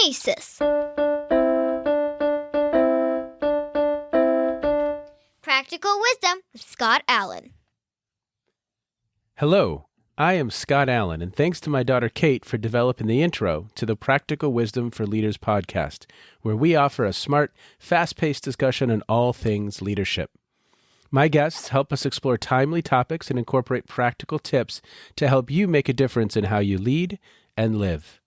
Crisis. Practical Wisdom with Scott Allen. Hello, I am Scott Allen, and thanks to my daughter Kate for developing the intro to the Practical Wisdom for Leaders podcast, where we offer a smart, fast-paced discussion on all things leadership. My guests help us explore timely topics and incorporate practical tips to help you make a difference in how you lead and live.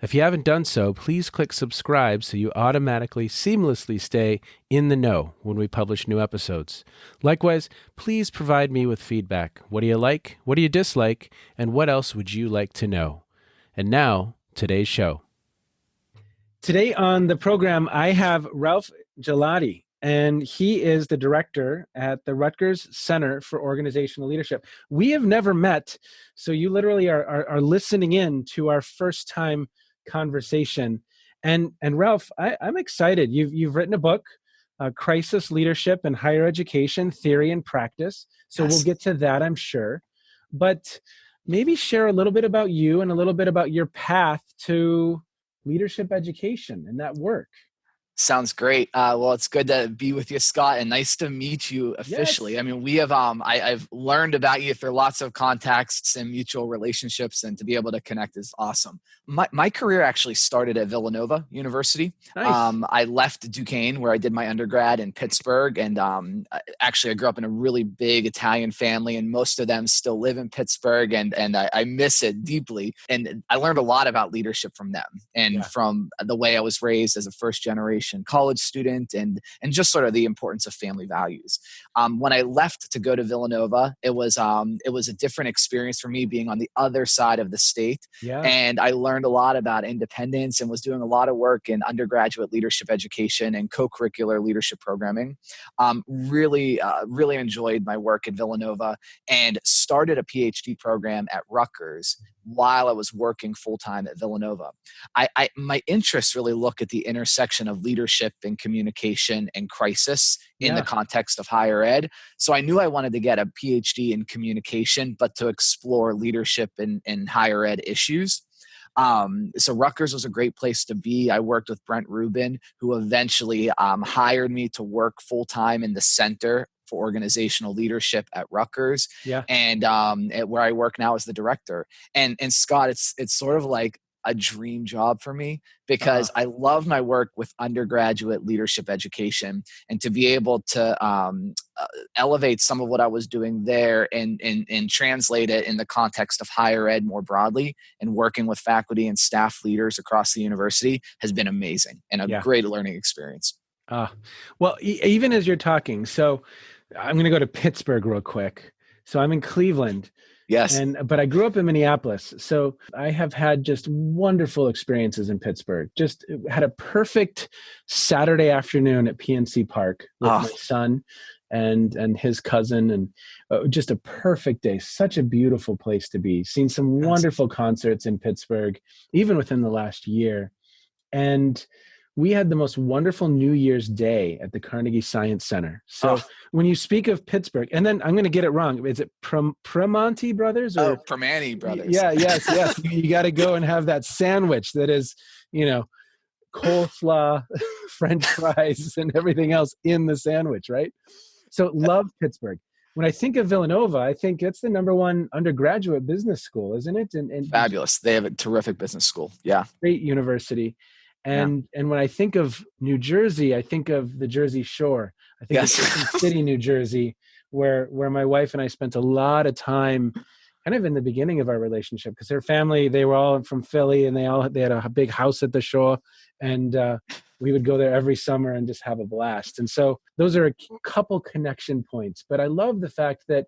If you haven't done so, please click subscribe so you automatically, seamlessly stay in the know when we publish new episodes. Likewise, please provide me with feedback. What do you like? What do you dislike? And what else would you like to know? And now, today's show. Today on the program, I have Ralph Gigliotti, and he is the director at the Rutgers Center for Organizational Leadership. We have never met, so you literally are listening in to our first time conversation. And Ralph, I'm excited. You've written a book, Crisis Leadership in Higher Education, Theory and Practice. So We'll get to that, I'm sure. But maybe share a little bit about you and a little bit about your path to leadership education and that work. Sounds great. Well, it's good to be with you, Scott, and nice to meet you officially. Yes. I mean, we have, I've learned about you through lots of contexts and mutual relationships, and to be able to connect is awesome. My career actually started at Villanova University. Nice. I left Duquesne, where I did my undergrad, in Pittsburgh. And actually, I grew up in a really big Italian family, and most of them still live in Pittsburgh. And I miss it deeply. And I learned a lot about leadership from them and from the way I was raised as a first generation college student, and just sort of the importance of family values. When I left to go to Villanova, it was a different experience for me, being on the other side of the state. Yeah. And I learned a lot about independence and was doing a lot of work in undergraduate leadership education and co-curricular leadership programming. Really enjoyed my work at Villanova and started a Ph.D. program at Rutgers while I was working full-time at Villanova. My interests really look at the intersection of leadership and communication and crisis in the context of higher ed. So I knew I wanted to get a PhD in communication, but to explore leadership in higher ed issues. So Rutgers was a great place to be. I worked with Brent Rubin, who eventually hired me to work full-time in the Center for Organizational Leadership at Rutgers. Yeah. And where I work now as the director. And Scott, it's sort of like a dream job for me, because I love my work with undergraduate leadership education, and to be able to elevate some of what I was doing there and translate it in the context of higher ed more broadly, and working with faculty and staff leaders across the university has been amazing and a great learning experience. Well, even as you're talking, so I'm going to go to Pittsburgh real quick. So I'm in Cleveland. Yes. But I grew up in Minneapolis. So I have had just wonderful experiences in Pittsburgh. Just had a perfect Saturday afternoon at PNC Park with my son and his cousin, and just a perfect day. Such a beautiful place to be. Seen some wonderful concerts in Pittsburgh, even within the last year. And we had the most wonderful New Year's Day at the Carnegie Science Center. So when you speak of Pittsburgh, and then I'm going to get it wrong. Is it Primanti Brothers? Or Primanti Brothers. Yeah, yes. You got to go and have that sandwich that is, coleslaw, French fries, and everything else in the sandwich, right? So love Pittsburgh. When I think of Villanova, I think it's the number one undergraduate business school, isn't it? And fabulous. They have a terrific business school. Yeah. Great university. And when I think of New Jersey, I think of the Jersey Shore. I think of Ocean City, New Jersey, where my wife and I spent a lot of time kind of in the beginning of our relationship, because their family, they were all from Philly, and they had a big house at the shore, and we would go there every summer and just have a blast. And so those are a couple connection points. But I love the fact that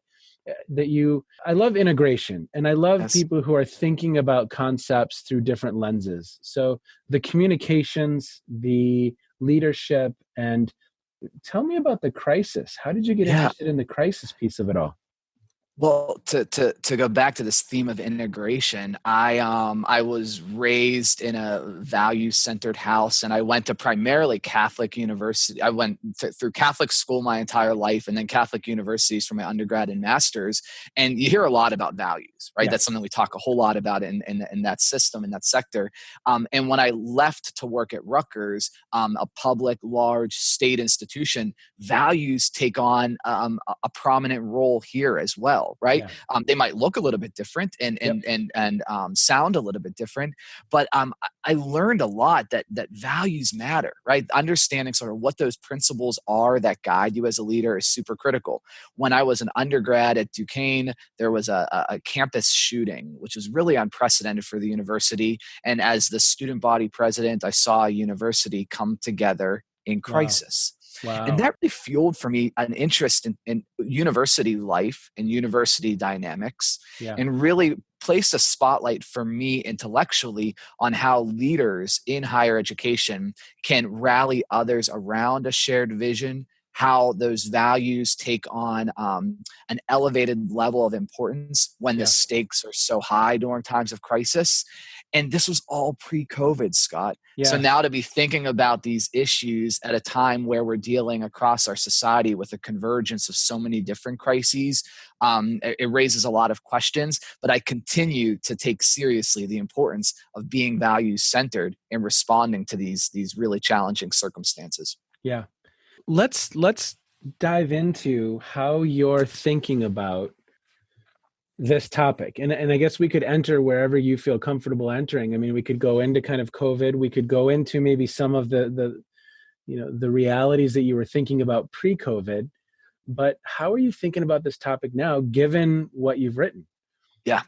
I love integration, and I love people who are thinking about concepts through different lenses. So the communications, the leadership, and tell me about the crisis. How did you get interested in the crisis piece of it all? Well, to go back to this theme of integration, I was raised in a value-centered house, and I went to primarily Catholic university. I went through Catholic school my entire life, and then Catholic universities for my undergrad and masters. And you hear a lot about values, right? Yeah. That's something we talk a whole lot about in that system, in that sector. And when I left to work at Rutgers, a public, large state institution, values take on a prominent role here as well, right? Yeah. They might look a little bit different and sound a little bit different, but I learned a lot that values matter, right? Understanding sort of what those principles are that guide you as a leader is super critical. When I was an undergrad at Duquesne, there was a campus shooting, which was really unprecedented for the university. And as the student body president, I saw a university come together in crisis. And Wow. that really fueled for me an interest in university life and university dynamics, Yeah. and really placed a spotlight for me intellectually on how leaders in higher education can rally others around a shared vision, how those values take on an elevated level of importance when the Yeah. stakes are so high during times of crisis. And this was all pre-COVID, Scott. So Yeah. now to be thinking about these issues at a time where we're dealing across our society with a convergence of so many different crises, it raises a lot of questions. But I continue to take seriously the importance of being values centered in responding to these really challenging circumstances. Yeah. Let's dive into how you're thinking about this topic. And I guess we could enter wherever you feel comfortable entering. I mean, we could go into kind of COVID. We could go into maybe some of the the realities that you were thinking about pre-COVID. But how are you thinking about this topic now, given what you've written? Yeah.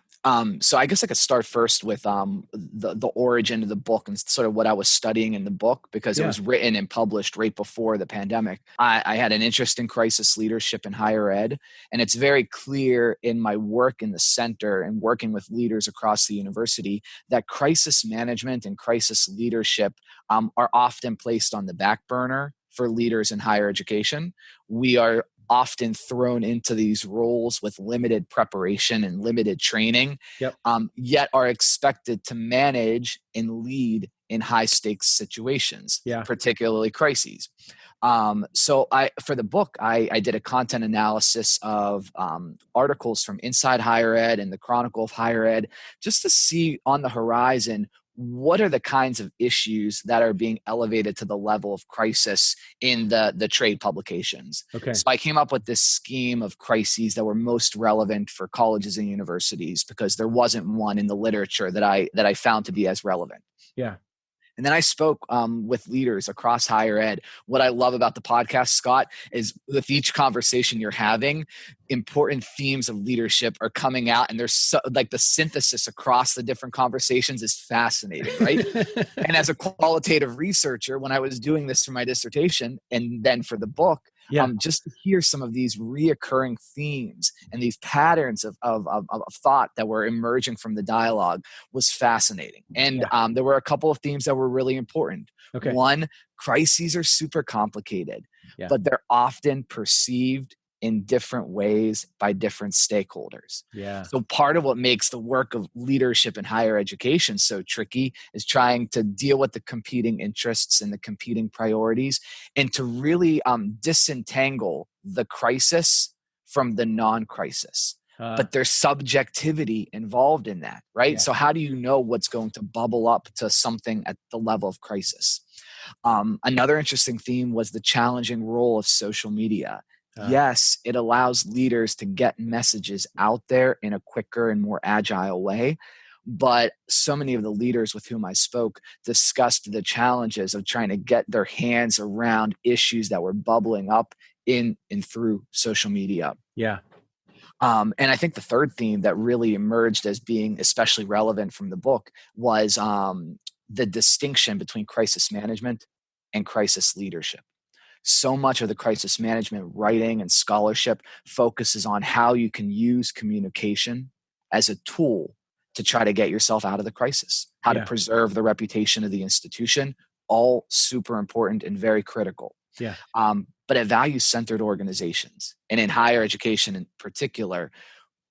So I guess I could start first with the origin of the book and sort of what I was studying in the book, because it Yeah. was written and published right before the pandemic. I had an interest in crisis leadership in higher ed, and it's very clear in my work in the center and working with leaders across the university that crisis management and crisis leadership are often placed on the back burner for leaders in higher education. We are often thrown into these roles with limited preparation and limited training, Yep. yet are expected to manage and lead in high stakes situations, Yeah. particularly crises. So for the book, I did a content analysis of articles from Inside Higher Ed and the Chronicle of Higher Ed, just to see on the horizon what are the kinds of issues that are being elevated to the level of crisis in the trade publications. Okay. So I came up with this scheme of crises that were most relevant for colleges and universities, because there wasn't one in the literature that I found to be as relevant. Yeah. And then I spoke with leaders across higher ed. What I love about the podcast, Scott, is with each conversation you're having, important themes of leadership are coming out, and there's like the synthesis across the different conversations is fascinating, right? And as a qualitative researcher, when I was doing this for my dissertation and then for the book, Yeah. just to hear some of these reoccurring themes and these patterns of thought that were emerging from the dialogue was fascinating. And there were a couple of themes that were really important. Okay. One, crises are super complicated, Yeah. but they're often perceived in different ways by different stakeholders. Yeah. So part of what makes the work of leadership in higher education so tricky is trying to deal with the competing interests and the competing priorities, and to really disentangle the crisis from the non-crisis. But there's subjectivity involved in that, right? Yeah. So how do you know what's going to bubble up to something at the level of crisis? Another interesting theme was the challenging role of social media. Yes, it allows leaders to get messages out there in a quicker and more agile way. But so many of the leaders with whom I spoke discussed the challenges of trying to get their hands around issues that were bubbling up in and through social media. Yeah. And I think the third theme that really emerged as being especially relevant from the book was the distinction between crisis management and crisis leadership. So much of the crisis management writing and scholarship focuses on how you can use communication as a tool to try to get yourself out of the crisis, how to preserve the reputation of the institution, all super important and very critical. Yeah. But at value-centered organizations, and in higher education in particular,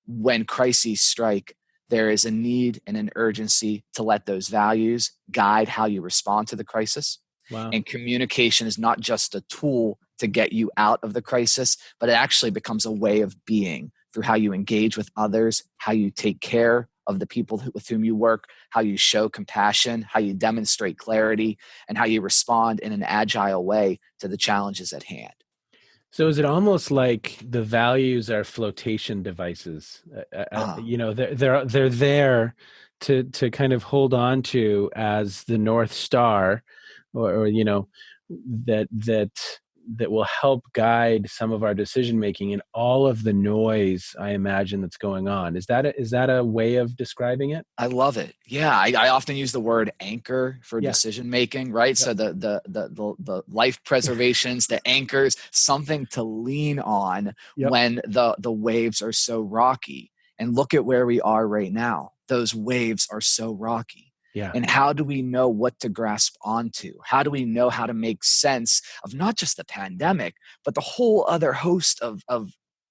when crises strike, there is a need and an urgency to let those values guide how you respond to the crisis. Wow. And communication is not just a tool to get you out of the crisis, but it actually becomes a way of being through how you engage with others, how you take care of the people with whom you work, how you show compassion, how you demonstrate clarity, and how you respond in an agile way to the challenges at hand. So is it almost like the values are flotation devices? They're there to kind of hold on to as the North Star, or that will help guide some of our decision making in all of the noise, I imagine, that's going on. Is that a way of describing it? I love it. Yeah, I often use the word anchor for decision making, right? Yep. So the life preservations, the anchors, something to lean on when the waves are so rocky. And look at where we are right now. Those waves are so rocky. Yeah. And how do we know what to grasp onto? How do we know how to make sense of not just the pandemic, but the whole other host of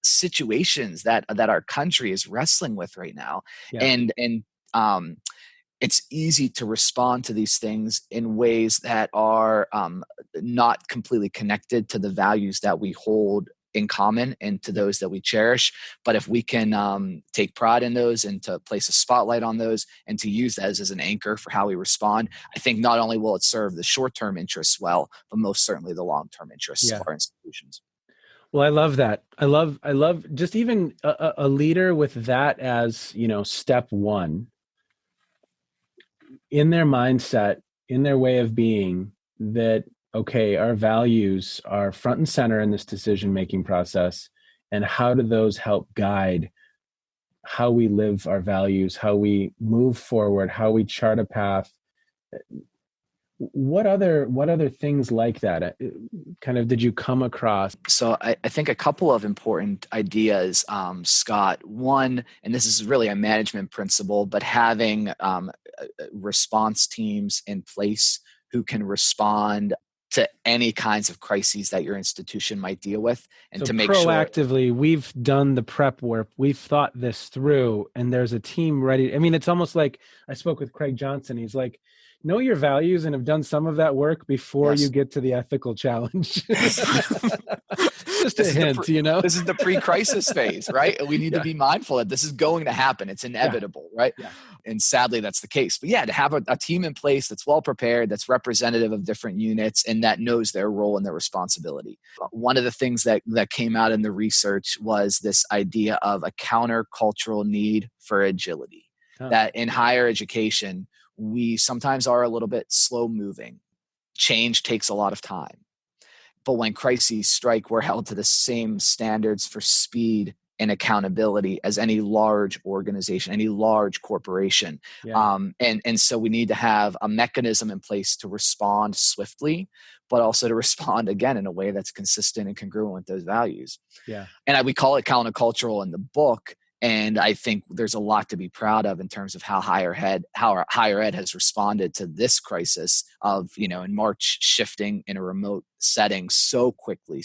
situations that our country is wrestling with right now? Yeah. And it's easy to respond to these things in ways that are not completely connected to the values that we hold in common and to those that we cherish. But if we can take pride in those and to place a spotlight on those and to use that as an anchor for how we respond, I think not only will it serve the short-term interests well, but most certainly the long-term interests of our institutions. Well, I love that. I love just even a leader with that as, step one in their mindset, in their way of being, that, okay, our values are front and center in this decision-making process. And how do those help guide how we live our values, how we move forward, how we chart a path? What other things like that kind of did you come across? So I think a couple of important ideas, Scott. One, and this is really a management principle, but having response teams in place who can respond to any kinds of crises that your institution might deal with, and so to make proactively, we've done the prep work, we've thought this through, and there's a team ready. I mean, it's almost like I spoke with Craig Johnson. He's like, know your values and have done some of that work before you get to the ethical challenge. Just a hint, This is the pre-crisis phase, right? We need to be mindful that this is going to happen. It's inevitable, right? Yeah. And sadly, that's the case. But to have a team in place that's well prepared, that's representative of different units, and that knows their role and their responsibility. One of the things that came out in the research was this idea of a countercultural need for agility. That in higher education, we sometimes are a little bit slow moving. Change takes a lot of time. But when crises strike, we're held to the same standards for speed and accountability as any large organization, any large corporation. And so we need to have a mechanism in place to respond swiftly, but also to respond again in a way that's consistent and congruent with those values. And we call it countercultural in the book. And I think there's a lot to be proud of in terms of how higher ed has responded to this crisis of, in March, shifting in a remote setting so quickly,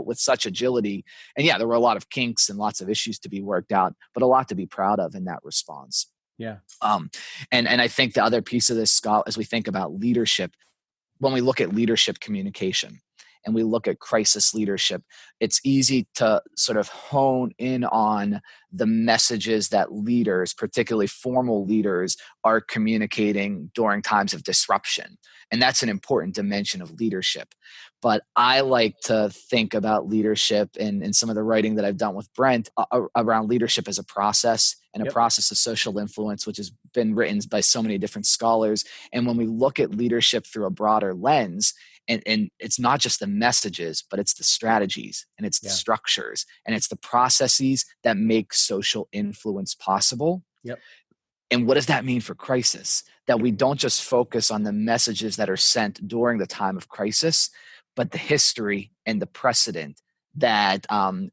with such agility. And there were a lot of kinks and lots of issues to be worked out, but a lot to be proud of in that response. And I think the other piece of this, Scott, as we think about leadership, when we look at leadership communication, and we look at crisis leadership, it's easy to sort of hone in on the messages that leaders, particularly formal leaders, are communicating during times of disruption. And that's an important dimension of leadership. But I like to think about leadership in some of the writing that I've done with Brent around leadership as a process and a process of social influence, which has been written by so many different scholars. And when we look at leadership through a broader lens, and it's not just the messages, but it's the strategies and it's the structures and it's the processes that make social influence possible. And what does that mean for crisis? That we don't just focus on the messages that are sent during the time of crisis, but the history and the precedent that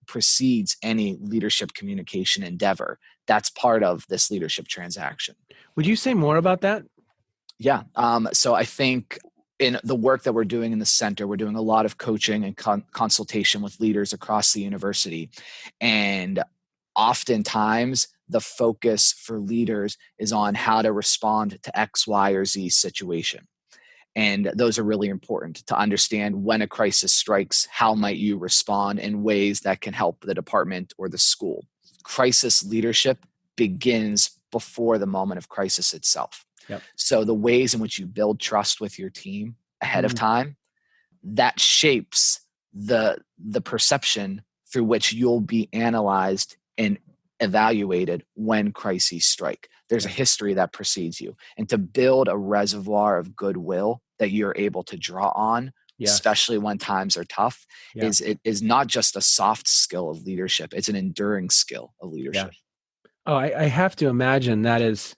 precedes any leadership communication endeavor. That's part of this leadership transaction. Would you say more about that? So I think in the work that we're doing in the center, we're doing a lot of coaching and consultation with leaders across the university. And oftentimes the focus for leaders is on how to respond to X, Y, or Z situation. And those are really important to understand when a crisis strikes, how might you respond in ways that can help the department or the school. Crisis leadership begins before the moment of crisis itself. Yep. So the ways in which you build trust with your team ahead of time, that shapes the perception through which you'll be analyzed and evaluated when crises strike. There's a history that precedes you. And to build a reservoir of goodwill that you're able to draw on, especially when times are tough, is not just a soft skill of leadership. It's an enduring skill of leadership. Oh, I have to imagine that is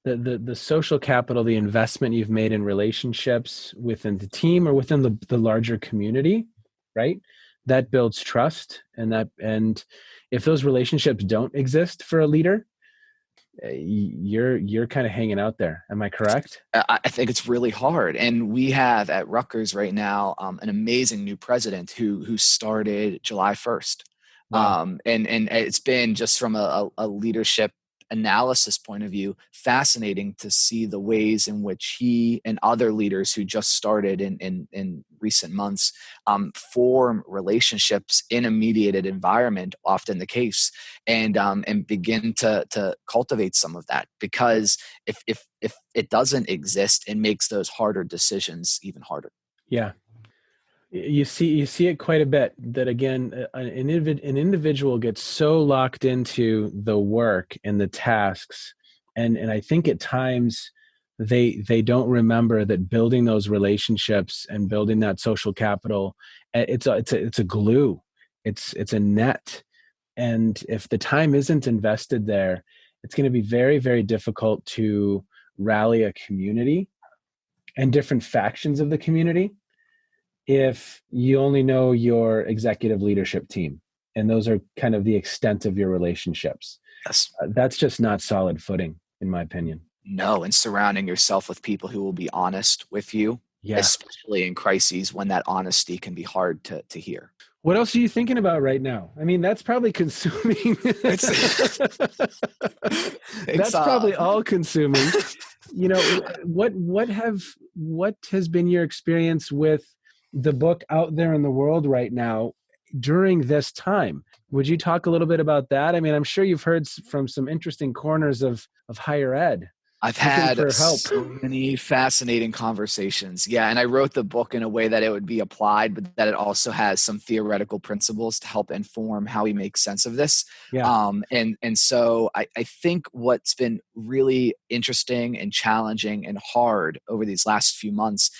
the social capital, the investment you've made in relationships within the team or within the larger community, right? That builds trust, and if those relationships don't exist for a leader, you're kind of hanging out there. Am I correct? I think it's really hard. And we have at Rutgers right now an amazing new president who started July 1st. Wow. And it's been, just from a leadership analysis point of view, fascinating to see the ways in which he and other leaders who just started in recent months form relationships in a mediated environment, often the case, and begin to cultivate some of that, because if it doesn't exist, it makes those harder decisions even harder. Yeah. You see it quite a bit, that again, an individual gets so locked into the work and the tasks, and I think at times they don't remember that building those relationships and building that social capital, it's a glue, it's a net, and if the time isn't invested there, it's going to be very, very difficult to rally a community and different factions of the community if you only know your executive leadership team, and those are kind of the extent of your relationships. Yes. That's just not solid footing, in my opinion. No, and surrounding yourself with people who will be honest with you, especially in crises when that honesty can be hard to hear. What else are you thinking about right now? I mean, that's probably consuming. That's probably all consuming. You know, what has been your experience with the book out there in the world right now during this time? Would you talk a little bit about that? I mean, I'm sure you've heard from some interesting corners of higher ed. I've had so many fascinating conversations. Yeah. And I wrote the book in a way that it would be applied, but that it also has some theoretical principles to help inform how we make sense of this. Yeah. And so I think what's been really interesting and challenging and hard over these last few months,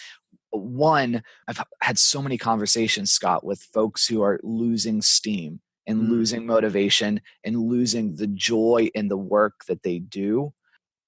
one, I've had so many conversations, Scott, with folks who are losing steam and losing motivation and losing the joy in the work that they do,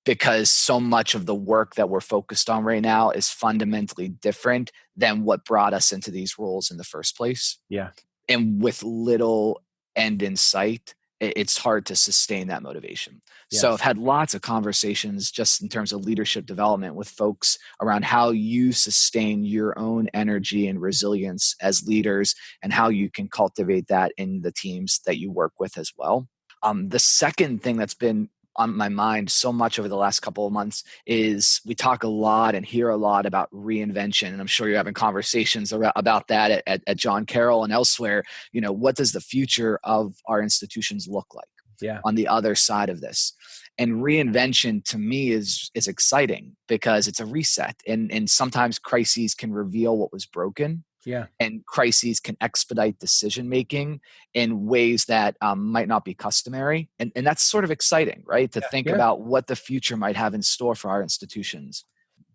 because so much of the work that we're focused on right now is fundamentally different than what brought us into these roles in the first place. Yeah. And with little end in sight, it's hard to sustain that motivation. Yes. So I've had lots of conversations just in terms of leadership development with folks around how you sustain your own energy and resilience as leaders, and how you can cultivate that in the teams that you work with as well. The second thing that's been on my mind so much over the last couple of months is we talk a lot and hear a lot about reinvention. And I'm sure you're having conversations about that at John Carroll and elsewhere. You know, what does the future of our institutions look like on the other side of this? And reinvention to me is exciting because it's a reset. And sometimes crises can reveal what was broken. Yeah. And crises can expedite decision-making in ways that might not be customary. And that's sort of exciting, right? To think about what the future might have in store for our institutions.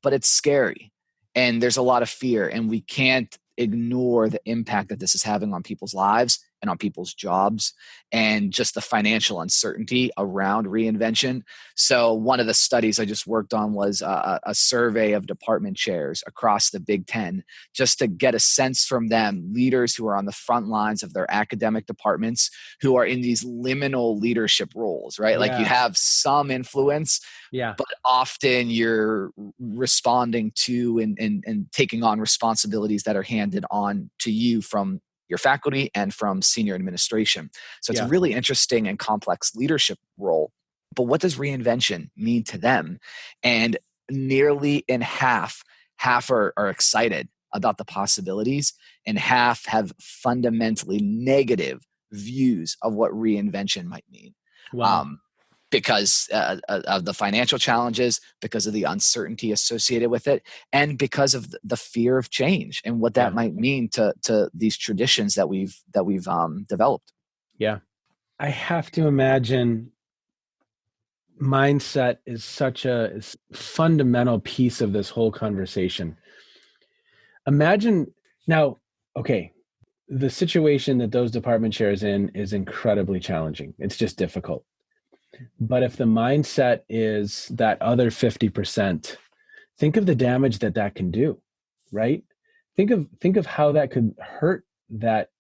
But it's scary. And there's a lot of fear. And we can't ignore the impact that this is having on people's lives and on people's jobs, and just the financial uncertainty around reinvention. So one of the studies I just worked on was a survey of department chairs across the Big Ten, just to get a sense from them, leaders who are on the front lines of their academic departments, who are in these liminal leadership roles, right? Like you have some influence, but often you're responding to and taking on responsibilities that are handed on to you from your faculty and from senior administration. So it's a Yeah. really interesting and complex leadership role. But what does reinvention mean to them? And nearly in half are excited about the possibilities, and half have fundamentally negative views of what reinvention might mean. Wow. Because of the financial challenges, because of the uncertainty associated with it, and because of the fear of change and what that might mean to these traditions that we've developed. Yeah. I have to imagine mindset is such a fundamental piece of this whole conversation. Imagine now, okay, the situation that those department chairs in is incredibly challenging. It's just difficult. But if the mindset is that other 50%, think of the damage that can do, right? Think of how that could hurt that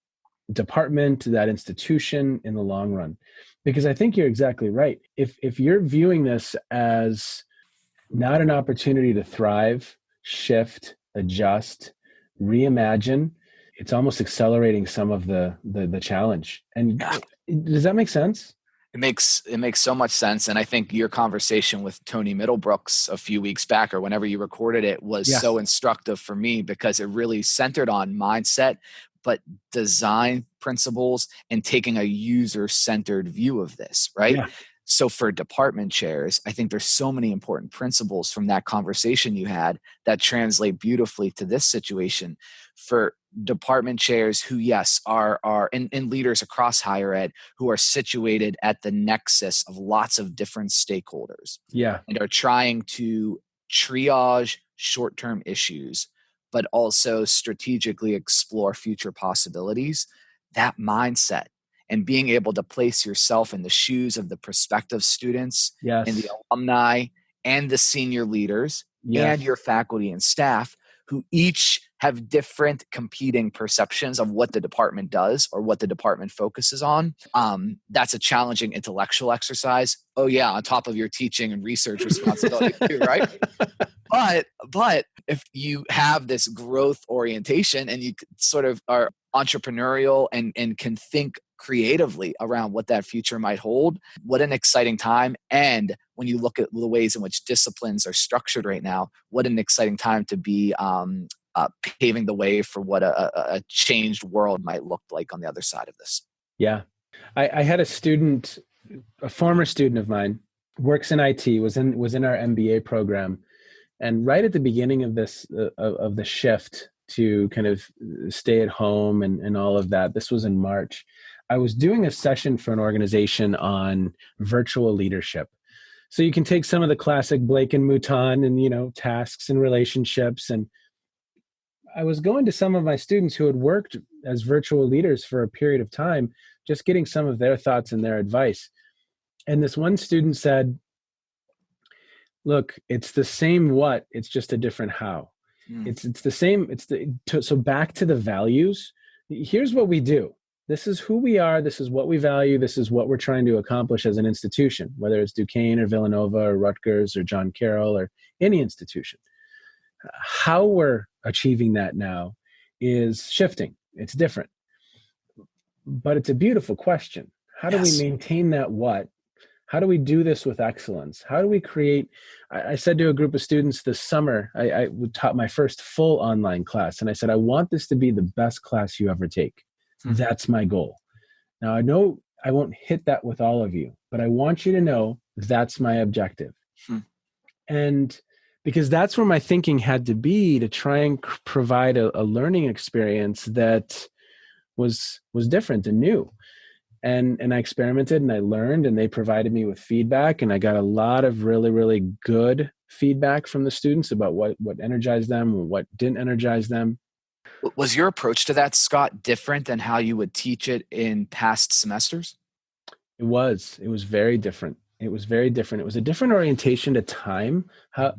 department, that institution in the long run. Because I think you're exactly right. If you're viewing this as not an opportunity to thrive, shift, adjust, reimagine, it's almost accelerating some of the challenge. And does that make sense? It makes so much sense. And I think your conversation with Tony Middlebrooks a few weeks back, or whenever you recorded it, was so instructive for me, because it really centered on mindset, but design principles and taking a user-centered view of this, right? Yeah. So for department chairs, I think there's so many important principles from that conversation you had that translate beautifully to this situation. For department chairs who, yes, are and leaders across higher ed who are situated at the nexus of lots of different stakeholders, and are trying to triage short-term issues, but also strategically explore future possibilities. That mindset and being able to place yourself in the shoes of the prospective students and the alumni and the senior leaders and your faculty and staff, who each have different competing perceptions of what the department does or what the department focuses on. That's a challenging intellectual exercise. Oh yeah, on top of your teaching and research responsibility too, right? But if you have this growth orientation and you sort of are entrepreneurial and can think creatively around what that future might hold, what an exciting time. And when you look at the ways in which disciplines are structured right now, what an exciting time to be paving the way for what a changed world might look like on the other side of this. Yeah. I had a student, a former student of mine, works in IT, was in our MBA program. And right at the beginning of this, of the shift to kind of stay at home and all of that, this was in March, I was doing a session for an organization on virtual leadership. So you can take some of the classic Blake and Mouton and, tasks and relationships. And I was going to some of my students who had worked as virtual leaders for a period of time, just getting some of their thoughts and their advice. And this one student said, look, it's the same what, it's just a different how. It's the same. So back to the values. Here's what we do. This is who we are. This is what we value. This is what we're trying to accomplish as an institution, whether it's Duquesne or Villanova or Rutgers or John Carroll or any institution. How we're achieving that now is shifting. It's different. But it's a beautiful question. How do we maintain that what? How do we do this with excellence? How do we create? I said to a group of students this summer, I taught my first full online class, and I said, I want this to be the best class you ever take. That's my goal. Now, I know I won't hit that with all of you, but I want you to know that's my objective. And because that's where my thinking had to be, to try and provide a learning experience that was different and new. And I experimented and I learned, and they provided me with feedback, and I got a lot of really, really good feedback from the students about what energized them and what didn't energize them. Was your approach to that, Scott, different than how you would teach it in past semesters? It was very different. It was very different. It was a different orientation to time. How,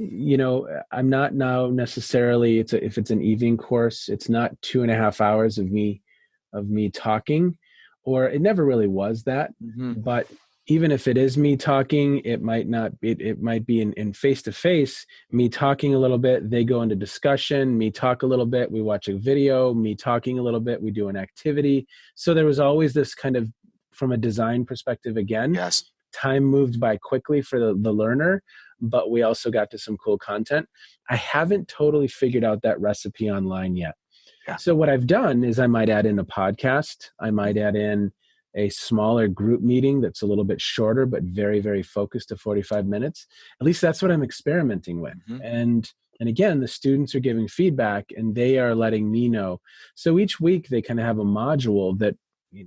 I'm not now necessarily, if it's an evening course, it's not 2.5 hours of me talking, or it never really was that, but even if it is me talking, it might not be, it might be in face-to-face, me talking a little bit, they go into discussion, me talk a little bit, we watch a video, me talking a little bit, we do an activity. So there was always this kind of, from a design perspective, again, Yes. time moved by quickly for the learner, but we also got to some cool content. I haven't totally figured out that recipe online yet. Yeah. So what I've done is I might add in a podcast. I might add in a smaller group meeting that's a little bit shorter, but very, very focused to 45 minutes. At least that's what I'm experimenting with. Mm-hmm. And again, the students are giving feedback and they are letting me know. So each week they kind of have a module that,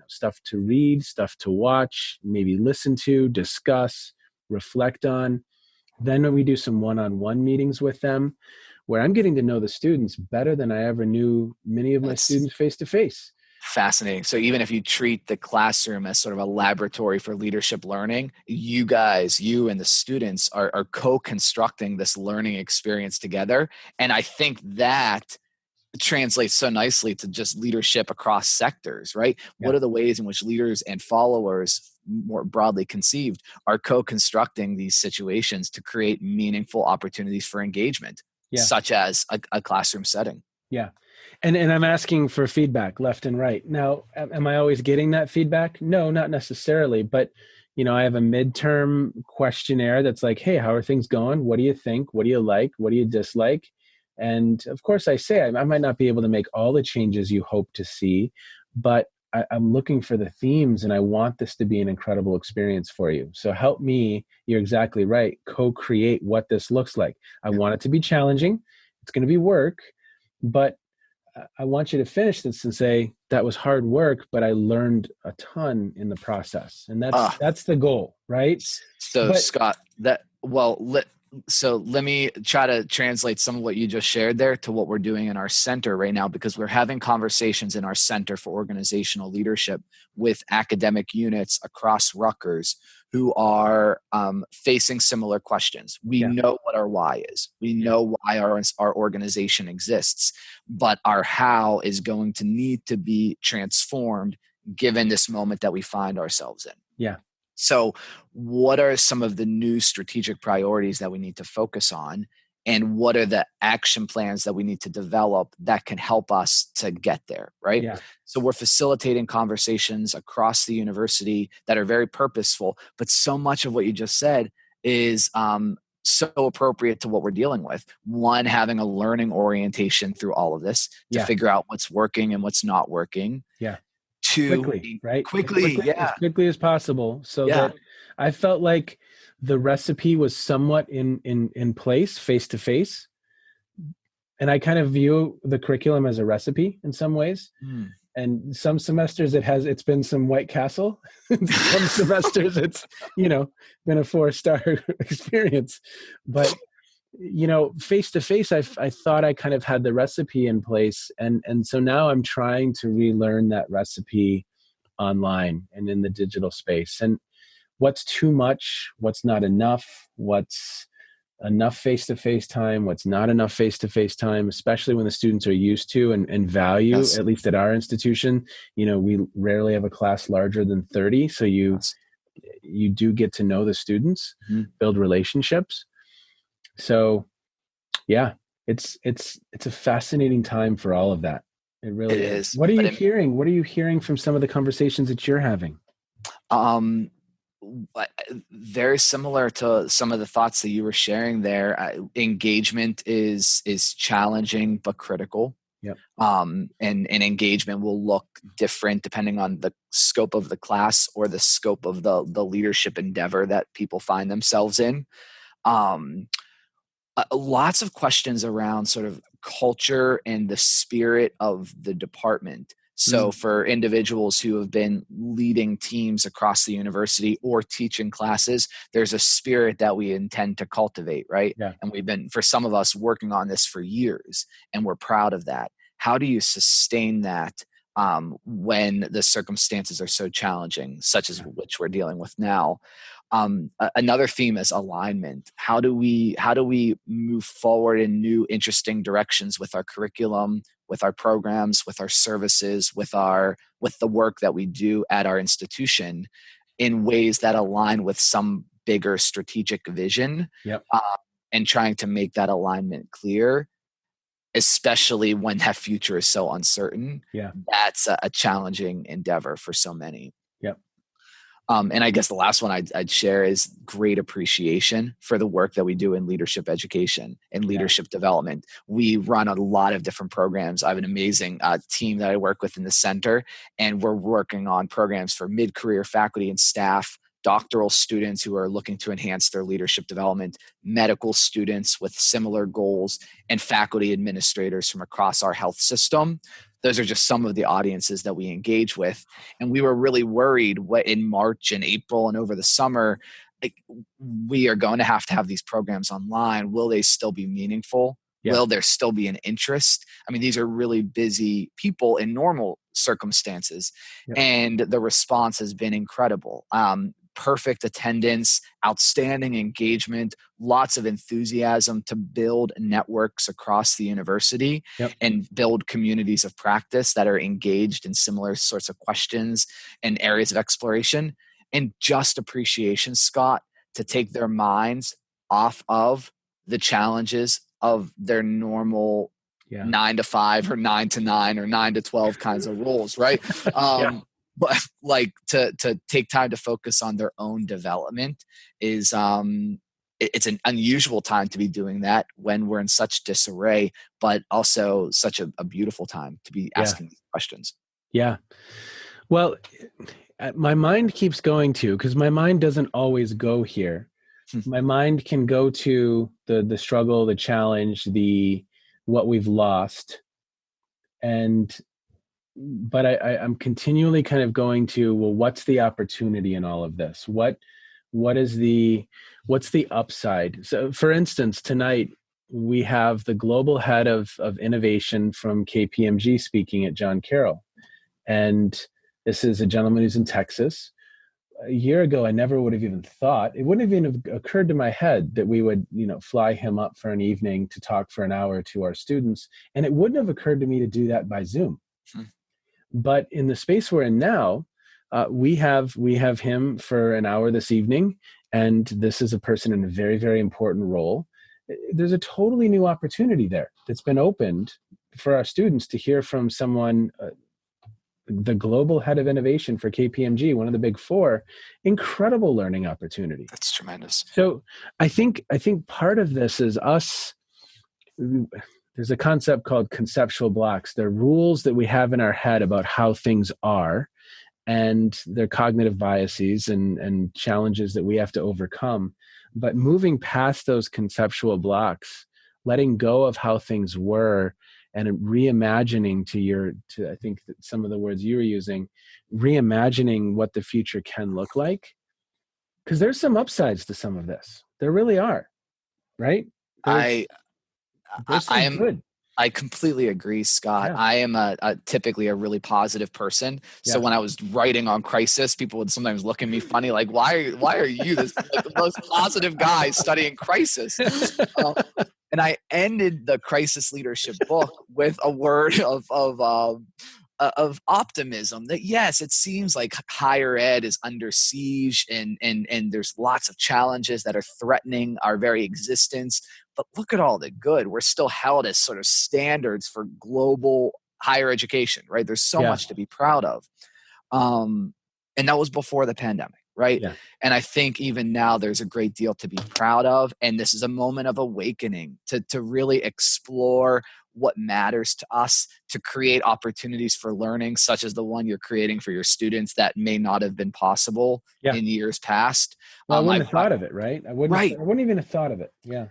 stuff to read, stuff to watch, maybe listen to, discuss, reflect on. Then we do some one-on-one meetings with them where I'm getting to know the students better than I ever knew many of my students face to face. Fascinating. So even if you treat the classroom as sort of a laboratory for leadership learning, you guys, you and the students are co-constructing this learning experience together. And I think that translates so nicely to just leadership across sectors, right? Yeah. What are the ways in which leaders and followers, more broadly conceived, are co-constructing these situations to create meaningful opportunities for engagement, such as a classroom setting? Yeah. And I'm asking for feedback left and right. Now, am I always getting that feedback? No, not necessarily. But, I have a midterm questionnaire that's like, hey, how are things going? What do you think? What do you like? What do you dislike? And of course, I say I might not be able to make all the changes you hope to see, but I'm looking for the themes and I want this to be an incredible experience for you. So help me, you're exactly right, co-create what this looks like. I want it to be challenging. It's going to be work, but I want you to finish this and say that was hard work, but I learned a ton in the process, and that's the goal, right? So Scott, let me try to translate some of what you just shared there to what we're doing in our center right now, because we're having conversations in our Center for Organizational Leadership with academic units across Rutgers who are facing similar questions. We know what our why is. We know why our organization exists, but our how is going to need to be transformed given this moment that we find ourselves in. Yeah. So what are some of the new strategic priorities that we need to focus on? And what are the action plans that we need to develop that can help us to get there, right? Yeah. So we're facilitating conversations across the university that are very purposeful, but so much of what you just said is so appropriate to what we're dealing with. One, having a learning orientation through all of this to figure out what's working and what's not working. Yeah. To quickly, right? Quickly, as quickly as possible, so that I felt like the recipe was somewhat in place, face to face. And I kind of view the curriculum as a recipe in some ways. And some semesters it's been some White Castle. Some semesters it's been a 4-star experience. But face to face, I thought I kind of had the recipe in place, and so now I'm trying to relearn that recipe online and in the digital space. And what's too much, what's not enough, what's enough face-to-face time, what's not enough face-to-face time, especially when the students are used to and value, at least at our institution. We rarely have a class larger than 30. So you do get to know the students, build relationships. So yeah, it's a fascinating time for all of that. It really is. What are you hearing? What are you hearing from some of the conversations that you're having? Very similar to some of the thoughts that you were sharing there. Engagement is challenging but critical. Yep. And engagement will look different depending on the scope of the class or the scope of the leadership endeavor that people find themselves in. Lots of questions around sort of culture and the spirit of the department. So for individuals who have been leading teams across the university or teaching classes, there's a spirit that we intend to cultivate, right? Yeah. And we've been, for some of us, working on this for years, and we're proud of that. How do you sustain that when the circumstances are so challenging, such as which we're dealing with now? Another theme is alignment. How do we move forward in new, interesting directions with our curriculum, with our programs, with our services, with the work that we do at our institution, in ways that align with some bigger strategic vision, Yep. and trying to make that alignment clear, especially when that future is so uncertain. Yeah. That's a challenging endeavor for so many. Yep. And I guess the last one I'd share is great appreciation for the work that we do in leadership education and leadership development. We run a lot of different programs. I have an amazing team that I work with in the center, and we're working on programs for mid-career faculty and staff, doctoral students who are looking to enhance their leadership development, medical students with similar goals, and faculty administrators from across our health system. Those are just some of the audiences that we engage with. And we were really worried in March and April and over the summer, like, we are going to have these programs online. Will they still be meaningful? Yeah. Will there still be an interest? I mean, these are really busy people in normal circumstances. Yep. And the response has been incredible. Perfect attendance, outstanding engagement, lots of enthusiasm to build networks across the university. Yep. And build communities of practice that are engaged in similar sorts of questions and areas of exploration. And just appreciation, Scott, to take their minds off of the challenges of their normal 9 to 5 or 9 to 9 or 9 to 12 kinds of roles, right? But like to take time to focus on their own development is it's an unusual time to be doing that when we're in such disarray, but also such a beautiful time to be asking these questions. Yeah. Well, my mind keeps going to, because my mind doesn't always go here. My mind can go to the struggle, the challenge, what we've lost. But I'm continually kind of going to, well, what's the opportunity in all of this? What's the upside? So for instance, tonight we have the global head of innovation from KPMG speaking at John Carroll. And this is a gentleman who's in Texas. A year ago, I never would have even thought, it wouldn't have even occurred to my head that we would, fly him up for an evening to talk for an hour to our students. And it wouldn't have occurred to me to do that by Zoom. But in the space we're in now, we have him for an hour this evening, and this is a person in a very, very important role. There's a totally new opportunity there that's been opened for our students to hear from someone, the global head of innovation for KPMG, one of the big four. Incredible learning opportunity. That's tremendous. So I think part of this is us. There's a concept called conceptual blocks. They're rules that we have in our head about how things are, and they're cognitive biases and challenges that we have to overcome. But moving past those conceptual blocks, letting go of how things were, and reimagining to I think that some of the words you were using, reimagining what the future can look like. Because there's some upsides to some of this. There really are, right? I completely agree, Scott. Yeah. I am typically a really positive person. So when I was writing on crisis, people would sometimes look at me funny, like, why are you this like the most positive guy studying crisis? And I ended the crisis leadership book with a word of optimism that, yes, it seems like higher ed is under siege and there's lots of challenges that are threatening our very existence. But look at all the good. We're still held as sort of standards for global higher education, right? There's so much to be proud of. And that was before the pandemic, right? Yeah. And I think even now there's a great deal to be proud of. And this is a moment of awakening to really explore what matters to us, to create opportunities for learning, such as the one you're creating for your students that may not have been possible in years past. Well, I wouldn't have thought of it, right? I wouldn't even have thought of it. Yeah.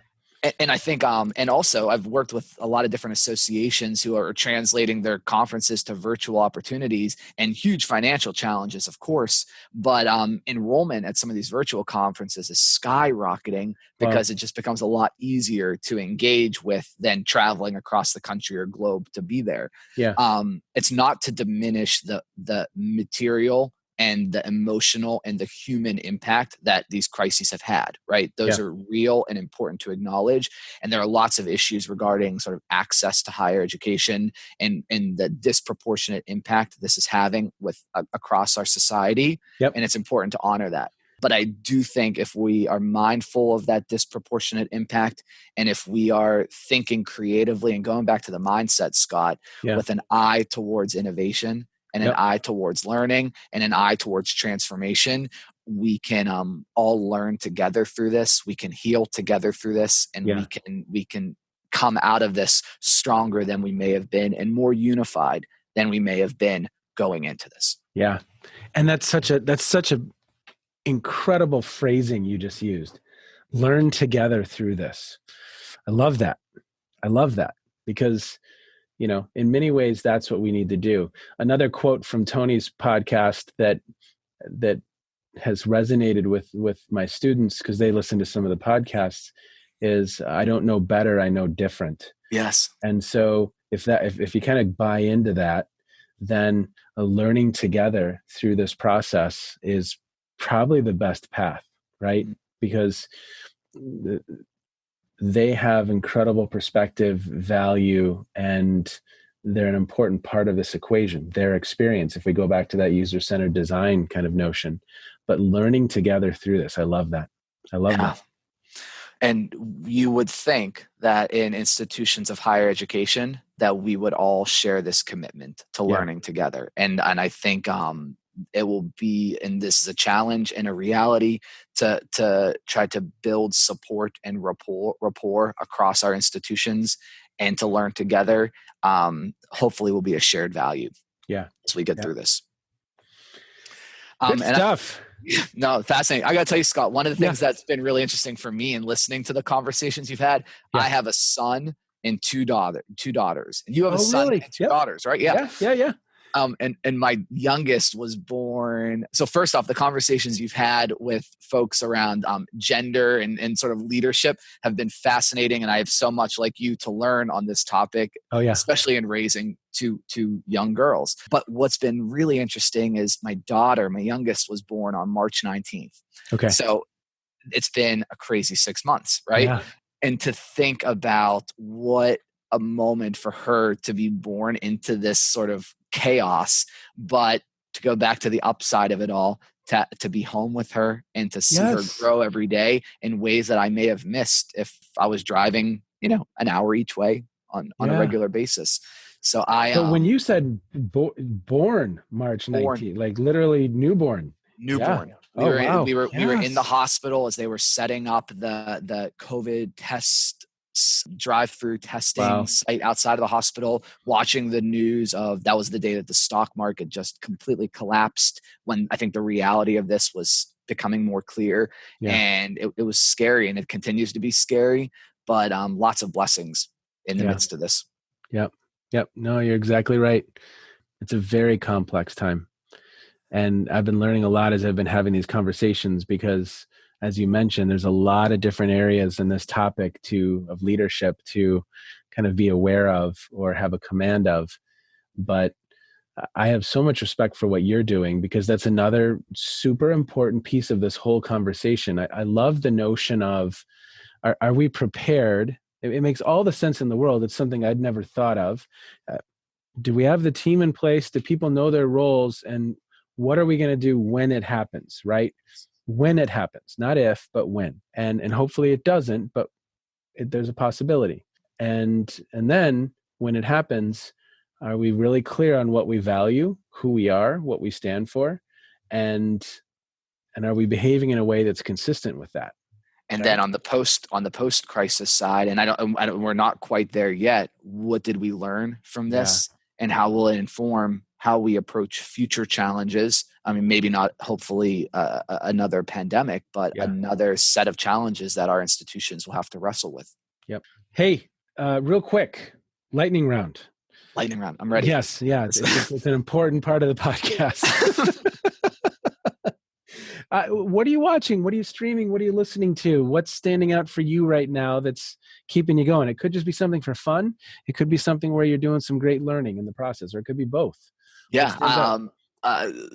And I think, and also I've worked with a lot of different associations who are translating their conferences to virtual opportunities, and huge financial challenges, of course. But enrollment at some of these virtual conferences is skyrocketing because it just becomes a lot easier to engage with than traveling across the country or globe to be there. Yeah. It's not to diminish the material and the emotional and the human impact that these crises have had, right? Those are real and important to acknowledge. And there are lots of issues regarding sort of access to higher education and the disproportionate impact this is having with across our society. And it's important to honor that. But I do think if we are mindful of that disproportionate impact, and if we are thinking creatively and going back to the mindset, Scott, with an eye towards innovation and an eye towards learning and an eye towards transformation, we can all learn together through this. We can heal together through this, and we can come out of this stronger than we may have been and more unified than we may have been going into this. Yeah. And that's such a incredible phrasing you just used. Learn together through this. I love that because, in many ways, that's what we need to do. Another quote from Tony's podcast that has resonated with my students, because they listen to some of the podcasts, is I don't know better, I know different. Yes. And so if you kind of buy into that, then learning together through this process is probably the best path, right? Because they have incredible perspective, value, and they're an important part of this equation, their experience, if we go back to that user-centered design kind of notion. But learning together through this, I love that. That. And you would think that in institutions of higher education that we would all share this commitment to learning together. And I think it will be, and this is a challenge and a reality, to try to build support and rapport across our institutions and to learn together. Hopefully will be a shared value as we get through this. Good stuff. No, fascinating. I got to tell you, Scott, one of the things that's been really interesting for me in listening to the conversations you've had, I have a son and two daughters, and you have a son and two daughters, right? Yeah. And my youngest was born. So first off, the conversations you've had with folks around gender and sort of leadership have been fascinating. And I have so much like you to learn on this topic, especially in raising two young girls. But what's been really interesting is my youngest was born on March 19th. Okay. So it's been a crazy 6 months, right? Yeah. And to think about what a moment for her to be born into this sort of chaos, but to go back to the upside of it all, to be home with her and to see her grow every day in ways that I may have missed if I was driving, an hour each way on a regular basis. So when you said born March 19th, like literally newborn. We were in the hospital as they were setting up the COVID test drive-through testing site outside of the hospital, watching the news of that was the day that the stock market just completely collapsed, when I think the reality of this was becoming more clear. And it was scary, and it continues to be scary, but lots of blessings in the midst of this. Yep. No, you're exactly right. It's a very complex time. And I've been learning a lot as I've been having these conversations, because as you mentioned, there's a lot of different areas in this topic of leadership to kind of be aware of or have a command of. But I have so much respect for what you're doing, because that's another super important piece of this whole conversation. I love the notion of, are we prepared? It makes all the sense in the world. It's something I'd never thought of. Do we have the team in place? Do people know their roles? And what are we going to do when it happens, right? When it happens, not if, but when. And hopefully it doesn't, but there's a possibility. And then when it happens, are we really clear on what we value, who we are, what we stand for, and are we behaving in a way that's consistent with that? And then on the post crisis side, and we're not quite there yet. What did we learn from this, and how will it inform how we approach future challenges? I mean, maybe not, hopefully, another pandemic, but another set of challenges that our institutions will have to wrestle with. Yep. Hey, real quick, lightning round. I'm ready. Yes. Yeah. It's an important part of the podcast. What are you watching? What are you streaming? What are you listening to? What's standing out for you right now that's keeping you going? It could just be something for fun. It could be something where you're doing some great learning in the process, or it could be both. Yeah.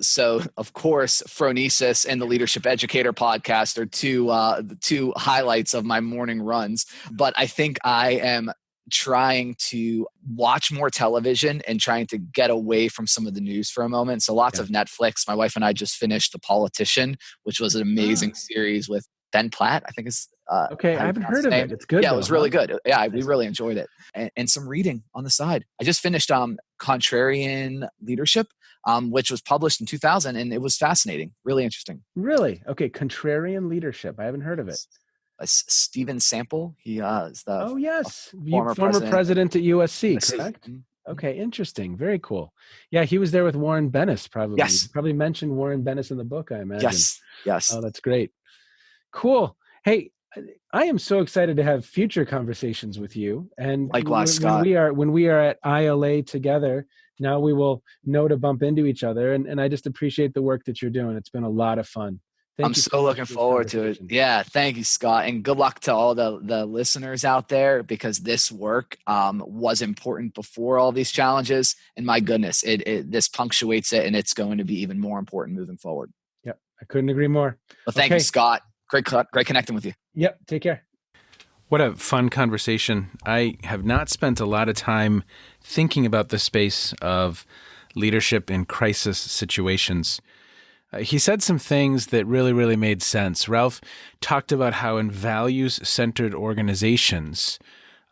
So of course, Phronesis and the Leadership Educator podcast are the two highlights of my morning runs. But I think I am trying to watch more television and trying to get away from some of the news for a moment. So lots of Netflix. My wife and I just finished The Politician, which was an amazing series with Ben Platt, I think is okay. I haven't heard of it. It's good. Yeah, though, it was really huh? good. Yeah, we really enjoyed it. And some reading on the side. I just finished Contrarian Leadership, which was published in 2000, and it was fascinating, really interesting. Really? Okay, Contrarian Leadership. I haven't heard of it. Stephen Sample, he is the former president at USC, USC. correct? Mm-hmm. Okay, interesting. Very cool. Yeah, he was there with Warren Bennis, probably. Yes. You probably mentioned Warren Bennis in the book, I imagine. Yes. Oh, that's great. Cool. Hey, I am so excited to have future conversations with you. And likewise, Scott. When we are at ILA together, now we will know to bump into each other. And I just appreciate the work that you're doing. It's been a lot of fun. I'm so looking forward to it. Yeah, thank you, Scott. And good luck to all the listeners out there, because this work was important before all these challenges. And my goodness, this punctuates it, and it's going to be even more important moving forward. Yep, I couldn't agree more. Well, thank you, Scott. Great connecting with you. Yep, take care. What a fun conversation. I have not spent a lot of time thinking about the space of leadership in crisis situations. He said some things that really, really made sense. Ralph talked about how in values-centered organizations,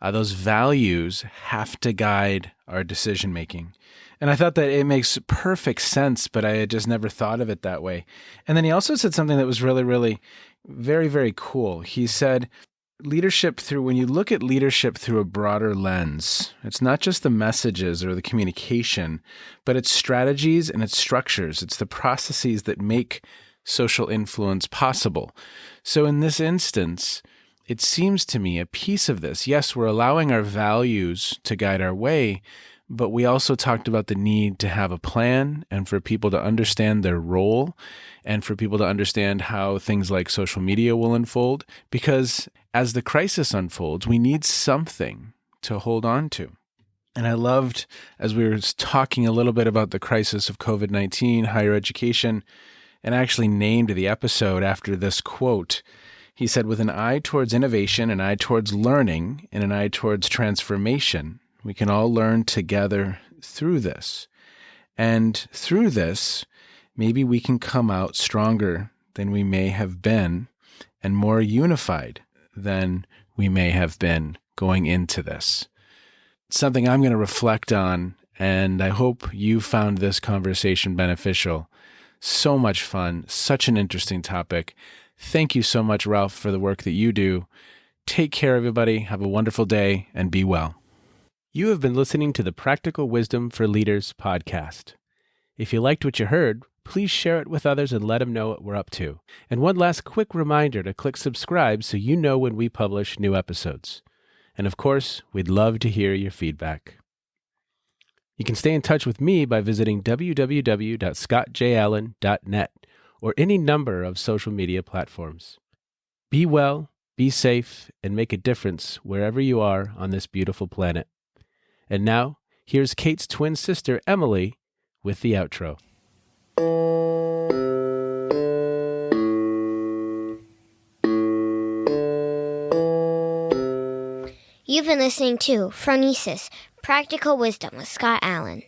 those values have to guide our decision-making. And I thought that it makes perfect sense, but I had just never thought of it that way. And then he also said something that was really, really very, very cool. He said, when you look at leadership through a broader lens, it's not just the messages or the communication, but it's strategies and it's structures. It's the processes that make social influence possible. So in this instance, it seems to me a piece of this, yes, we're allowing our values to guide our way, but we also talked about the need to have a plan and for people to understand their role and for people to understand how things like social media will unfold. Because as the crisis unfolds, we need something to hold on to. And I loved, as we were talking a little bit about the crisis of COVID-19, higher education, and I actually named the episode after this quote. He said, with an eye towards innovation, an eye towards learning, and an eye towards transformation, we can all learn together through this. And through this, maybe we can come out stronger than we may have been and more unified than we may have been going into this. It's something I'm going to reflect on, and I hope you found this conversation beneficial. So much fun, such an interesting topic. Thank you so much, Ralph, for the work that you do. Take care, everybody. Have a wonderful day, and be well. You have been listening to the Practical Wisdom for Leaders podcast. If you liked what you heard, please share it with others and let them know what we're up to. And one last quick reminder to click subscribe so you know when we publish new episodes. And of course, we'd love to hear your feedback. You can stay in touch with me by visiting www.scottjallen.net or any number of social media platforms. Be well, be safe, and make a difference wherever you are on this beautiful planet. And now, here's Kate's twin sister, Emily, with the outro. You've been listening to Phronesis, Practical Wisdom with Scott Allen.